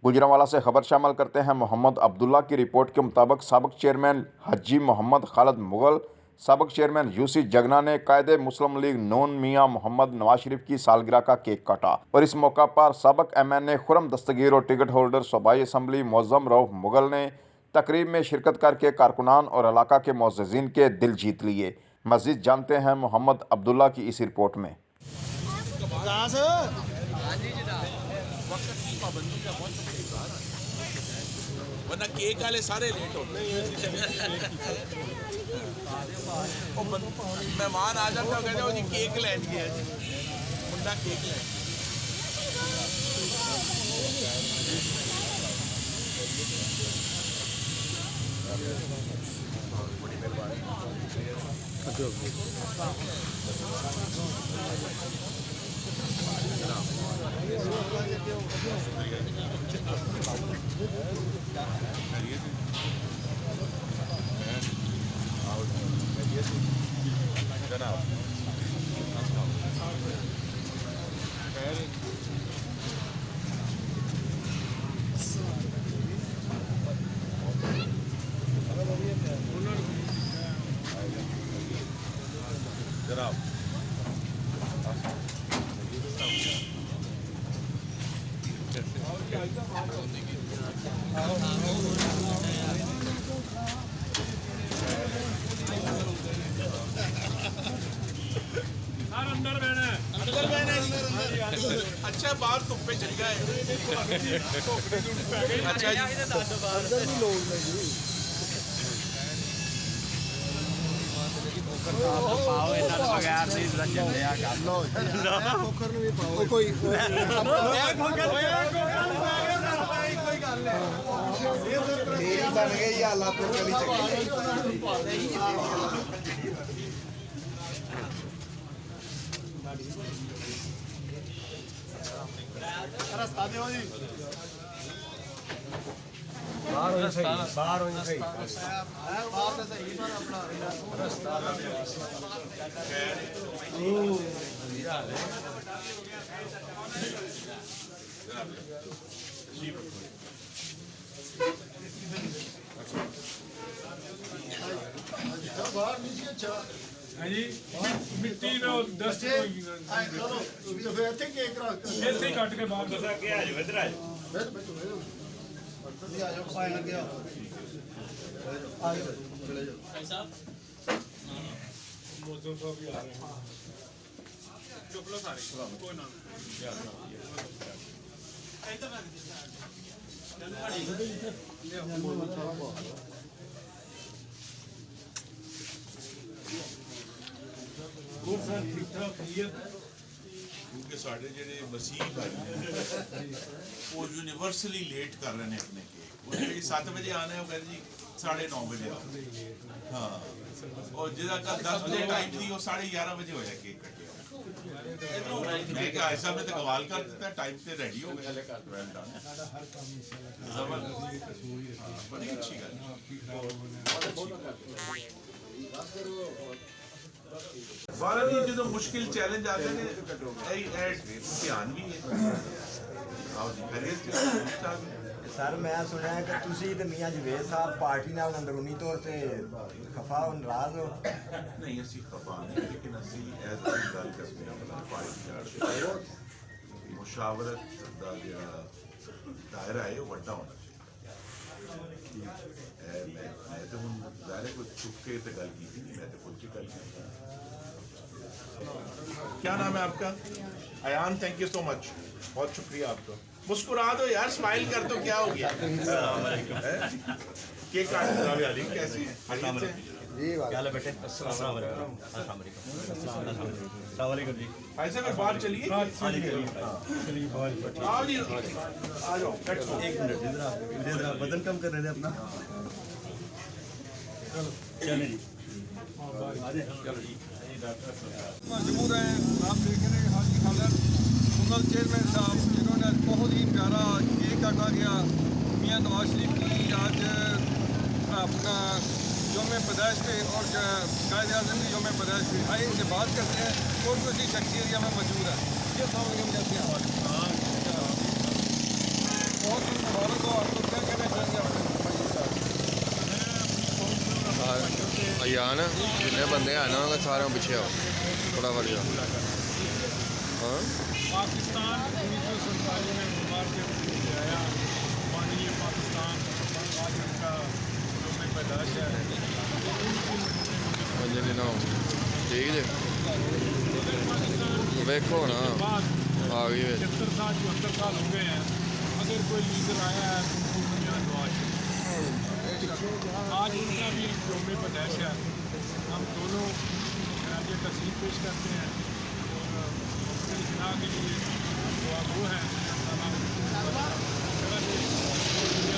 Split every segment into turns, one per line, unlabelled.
गुजरांवाला से खबर शामिल करते हैं। मोहम्मद अब्दुल्ला की रिपोर्ट के मुताबिक साबिक चेयरमैन हाजी मोहम्मद खालिद मुगल, साबिक चेयरमैन यूसी जगना ने कायदे मुस्लिम लीग नून मियां मोहम्मद नवाज शरीफ की सालगिरह का केक काटा और इस मौका पर साबिक MNA खुरम दस्तगीर और टिकट होल्डर सूबाई असम्बली मुअज़्ज़म रऊफ मुगल ने तकरीब में शिरकत करके कारकुनान और इलाका के मुअज़्ज़िज़ीन के दिल जीत लिए। मज़ीद जानते हैं मोहम्मद अब्दुल्ला की इस रिपोर्ट में।
वरना केक वाले सारे लेट होते मेहमान आ जाते कहते हो जी केक लैन गया जी मुंडा केक लैन बड़ी जनाब अच्छा बाहर धुप्पे चल गए अच्छा
ਪਾਓ ਇਹਨਾਂ ਦੇ ਬਗੈਰ ਨਹੀਂ ਚੱਲਿਆ ਕੰਮ ਕੋਈ ਗੱਲ ਨਹੀਂ ਬਣ ਗਈ ਹਾਲਾ ਤੋਂ ਕਲੀ ਚੱਕੀ ਰਸਤਾ ਦਿਓ ਜੀ बाहर हो सही बाहर हो सही बाहर से सही पर अपना रास्ता बाहर नीचे अच्छा हां जी मिट्टी में डस्ट चलो फिर ਇੱਥੇ ਕੇਕ ਰੱਖ ਇੱਥੇ ਕੱਟ ਕੇ ਬਾਹਰ ਦੱਸਿਆ ਕਿ ਆ ਜਾਓ ਇੱਧਰ ਆ ਜਾਓ जी आ जाओ पाए लग गया आ जाओ चले जाओ भाई साहब मौजूद साहब भी आ रहे हैं चुप लो सारे कोई ना ठीक ठाक क्लियर क्योंकि साढ़े जेडे मसीह भाई वो यूनिवर्सली लेट कर रहे हैं अपने केक 7 बजे आने वो कहते जी 9:30 बजे आओ हाँ और जिदा का 10 बजे टाइम थी वो 11:30 बजे होया केक कटिया मैं क्या ऐसा में तो कमाल कर देता टाइम से रेडी हो गया बड़ी अच्छी भारत की जो मुश्किल चैलेंज आते हैं ध्यान भी है
सर मैं सुना है कि तुसी ते मियां जवेद साहब पार्टी नाल अंदरूनी तौर ते खफा हो नाराज हो
नहीं असी खफा नहीं लेकिन असी एज गल करते हैं पार्टी जाड़ मुशावरत दा जेड़ा दायरा है वो वड्डा होना चाहिए मैं तो हुण ज़ाहिर है कोई चुप के ते गल की नहीं मैं तो खुल के गल की क्या नाम है आपका Ayan thank you so much बहुत शुक्रिया आपका मुस्कुरा दो यार स्माइल कर तो क्या हो गया केक काट वाली कैसी है
जी
क्या हाल है बेटे अस्सलाम वालेकुम जी
ऐसे में बाहर चलिए आओ जी आ जाओ
एक मिनट जरा वजन कम कर रहे थे अपना चलिए जी चलो जी
मजबूर हैं आप देख रहे हैं हाजी खालिद मुगल चेयरमैन साहब जिन्होंने बहुत ही प्यारा केक काटा गया मियां नवाज शरीफ की आज अपना योम पैदाइश पे और कायद आज़म की योम पैदाइश पे आइए इनसे बात करते हैं कौन कौन सी शख्सियत यहाँ में मौजूद है ये सब कैसे हैं बहुत
ਅਯਾਨ ਜਿੰਨੇ ਬੰਦੇ ਆ ਨਾ ਉਹਨਾਂ ਸਾਰਿਆਂ ਪਿੱਛੇ ਆਓ ਥੋੜਾ ਵਧੀਆ ਹਾਂ
पाकिस्तान 1947 में बीमार के आया माननीय पाकिस्तान आज उनका जो में पैदाश है
ਹਾਂਜੀ ਨਹੀਂ ਨਾ ਠੀਕ ਜੇ ਵੇਖੋ ਨਾ
बाद
ਆ ਗਈ ਵਿੱਚ
70 साल 74 साल हो गए हैं अगर कोई लीडर आया है तो उनको मियां नवाज आज उनका भी जो में पैदाश है हम दोनों आज तस्वीर पेश करते हैं और अपने इतना के लिए दुआ वो है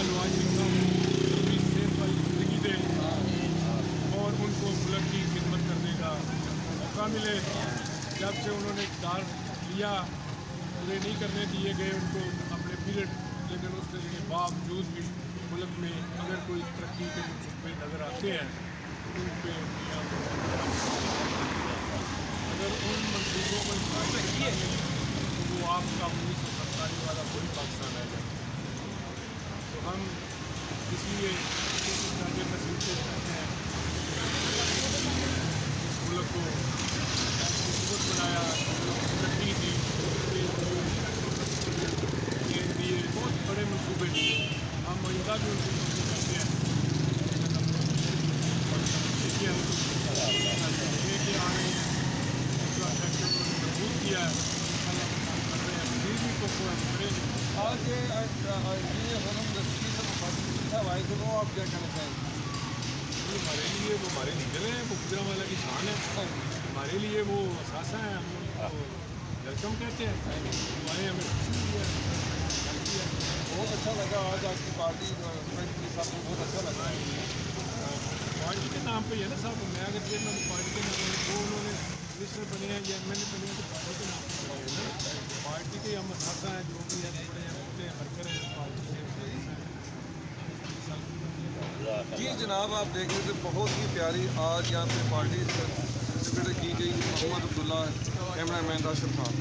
नवाज शरीफ साहब लंबी सेहत वाली ज़िंदगी दे और उनको मुल्क की खिदमत करने का मौका मिले। जब से उन्होंने इक़्तिदार लिया पूरे नहीं करने दिए गए उनको अपने पीरियड, लेकिन उसके बावजूद भी मुल्क में अगर कोई तरक्की के मनसूबे नज़र आते हैं तो उन पर अगर उन मनसूबों को इस्तेमाल किए तो वो आपका 1947 वाला वही पाकिस्तान है। तो हम इसलिए इस तरह के तस्वीर पेश करते हैं इस मुल्क को खूबसूरत बनाया, तरक्की दी, ये दिए बहुत बड़े मनसूबे दिए। हम आइंदा भी उनको कोशिश करते हैं देखिए हम लेके आ रहे हैं दूसरा सेक्टर उन्होंने मजबूत किया है अल्लाह काम कर रहे हैं मजीद भी को करेंगे।
आज ये हम दस्ती से मुखातिब साहब आए थे वो आप क्या कहना चाहेंगे?
हमारे लिए वो हमारे लीडर हैं, वो गुजरांवाला की शान है, हमारे लिए वो असासा है, हम उनको वेलकम कहते हैं, हमारे हमें खुशी हुई है।
बहुत अच्छा लगा आज आपकी पार्टी साहब को बहुत अच्छा लगा।
पार्टी के नाम पे ही है ना साहब, मैं अगर चेयरमैन पार्टी के नाम पे वो उन्होंने मिनिस्टर बने हैं या एमएलए बने हैं तो पार्टी के नाम पे बने हैं ना, पार्टी के हम असासा हैं, जो भी है बड़े हैं उनके वर्कर हैं पार्टी के।
जी जनाब आप देख रहे थे बहुत ही प्यारी आज यहाँ पे पार्टी सेलिब्रेट की गई मोहम्मद अब्दुल्ला कैमरा मैन राशिद खान।